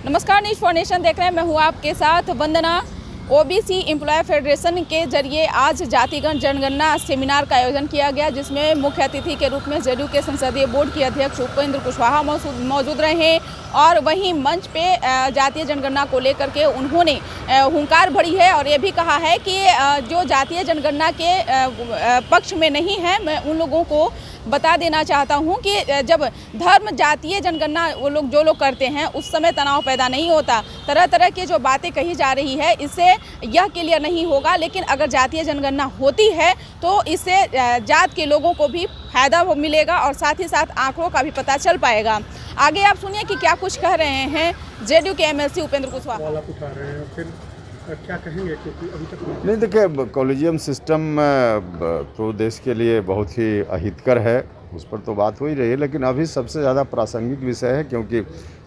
नमस्कार, news for nation देख रहे हैं। मैं हूँ आपके साथ वंदना। ओबीसी एम्प्लॉय फेडरेशन के जरिए आज जातिगत जनगणना सेमिनार का आयोजन किया गया, जिसमें मुख्य अतिथि के रूप में जेडीयू के संसदीय बोर्ड के अध्यक्ष उपेंद्र कुशवाहा मौजूद रहे और वहीं मंच पे जातीय जनगणना को लेकर के उन्होंने हुंकार भरी है और ये भी कहा है कि जो जातीय जनगणना के पक्ष में नहीं है, मैं उन लोगों को बता देना चाहता हूं कि जब धर्म जातीय जनगणना जो लोग करते हैं उस समय तनाव पैदा नहीं होता। तरह तरह की जो बातें कही जा रही है इससे यह क्लियर नहीं होगा, लेकिन अगर जातीय जनगणना होती है तो इससे जात के लोगों को भी फायदा मिलेगा और साथ ही साथ आंकड़ों का भी पता चल पाएगा। आगे आप सुनिए कि क्या कुछ कह रहे हैं जेडीयू के एमएलसी उपेंद्र कुशवाहा। क्या कहेंगे, क्योंकि अभी तक नहीं, देखिए, कॉलेजियम सिस्टम तो देश के लिए बहुत ही अहितकर है, उस पर तो बात हो ही रही है, लेकिन अभी सबसे ज़्यादा प्रासंगिक विषय है, क्योंकि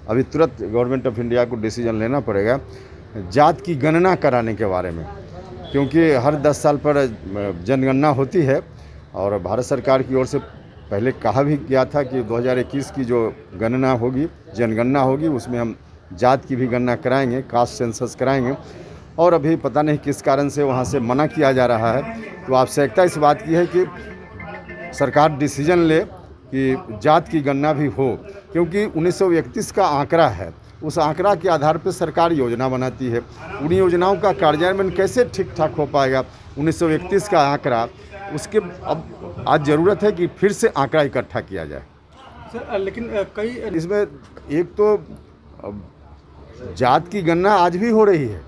अभी तुरंत गवर्नमेंट ऑफ इंडिया को डिसीजन लेना पड़ेगा जात की गणना कराने के बारे में, क्योंकि हर 10 साल पर जनगणना होती है और भारत सरकार की ओर से पहले कहा भी गया था कि 2021 की जो गणना होगी, जनगणना होगी, उसमें हम जात की भी गणना कराएंगे, कास्ट सेंसस कराएंगे, और अभी पता नहीं किस कारण से वहाँ से मना किया जा रहा है। तो आवश्यकता इस बात की है कि सरकार डिसीजन ले कि जात की गणना भी हो, क्योंकि 1931 का आंकड़ा है, उस आंकड़ा के आधार पर सरकार योजना बनाती है। उन योजनाओं का कार्यान्वयन कैसे ठीक ठाक हो पाएगा? 1931 का आंकड़ा, उसके अब आज ज़रूरत है कि फिर से आंकड़ा इकट्ठा किया जाए। सर, लेकिन कई इसमें एक तो जात की गणना आज भी हो रही है।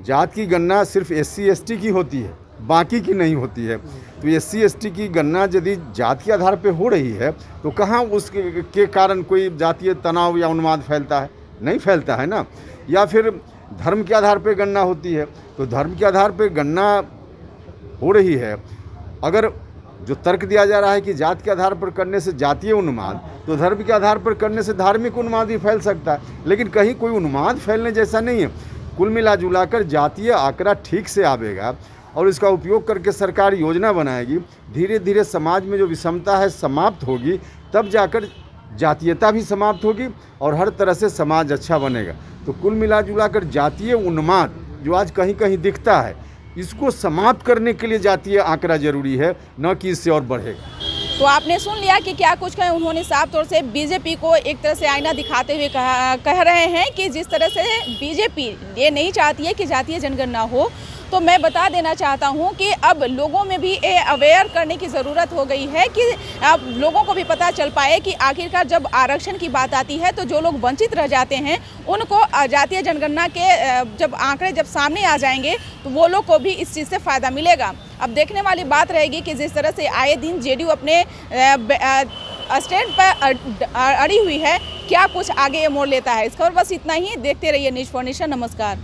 जात की गणना सिर्फ SC ST की होती है, बाकी की नहीं होती है। तो SC ST की गणना यदि जात के आधार पर हो रही है तो कहाँ उसके कारण कोई जातीय तनाव या उन्माद फैलता है? नहीं फैलता है ना। या फिर धर्म के आधार पर गणना होती है, तो धर्म के आधार पर गणना हो रही है। अगर जो तर्क दिया जा रहा है कि जात के आधार पर करने से जातीय उन्माद, तो धर्म के आधार पर करने से धार्मिक उन्माद भी फैल सकता है, लेकिन कहीं कोई उन्माद फैलने जैसा नहीं है। कुल मिला जुलाकर जातीय आंकड़ा ठीक से आवेगा और इसका उपयोग करके सरकार योजना बनाएगी, धीरे धीरे समाज में जो विषमता है समाप्त होगी, तब जाकर जातीयता भी समाप्त होगी और हर तरह से समाज अच्छा बनेगा। तो कुल मिला जुलाकर जातीय उन्माद जो आज कहीं कहीं दिखता है, इसको समाप्त करने के लिए जातीय आंकड़ा जरूरी है, न कि इससे और बढ़ेगा। तो आपने सुन लिया कि क्या कुछ कहे। उन्होंने साफ तौर से बीजेपी को एक तरह से आईना दिखाते हुए कह रहे हैं कि जिस तरह से बीजेपी ये नहीं चाहती है कि जातीय जनगणना हो, तो मैं बता देना चाहता हूं कि अब लोगों में भी ये अवेयर करने की ज़रूरत हो गई है कि अब लोगों को भी पता चल पाए कि आखिरकार जब आरक्षण की बात आती है तो जो लोग वंचित रह जाते हैं उनको जातीय जनगणना के जब आंकड़े जब सामने आ जाएंगे तो वो लोग को भी इस चीज़ से फ़ायदा मिलेगा। अब देखने वाली बात रहेगी कि जिस तरह से आए दिन जेडीयू अपने स्टैंड पर अड़ी हुई है, क्या कुछ आगे ये मोड़ लेता है। इस खबर बस इतना ही। देखते रहिए न्यूज़ फॉर नेशन। नमस्कार।